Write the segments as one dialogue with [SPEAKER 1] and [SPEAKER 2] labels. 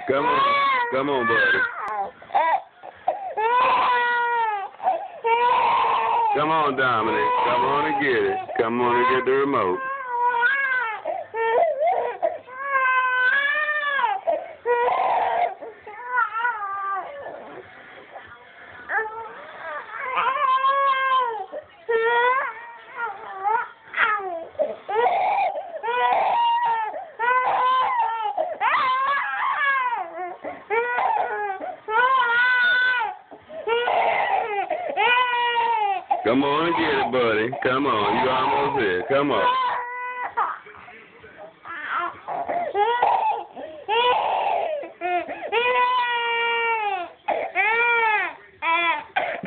[SPEAKER 1] Come on, buddy. Come on, Dominic. Come on and get it. Come on and get the remote. Come on and get it, buddy. Come on. You almost there. Come on.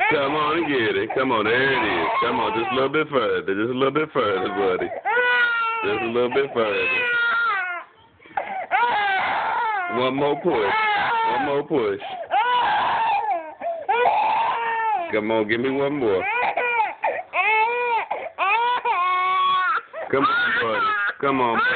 [SPEAKER 1] Come on and get it. Come on. There it is. Come on. Just a little bit further. Just a little bit further, buddy. Just a little bit further. One more push. One more push. Come on. Give me one more. Come on, buddy. Come on, buddy.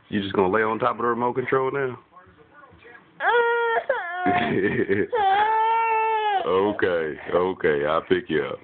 [SPEAKER 1] You just gonna lay on top of the remote control now? Okay, I'll pick you up.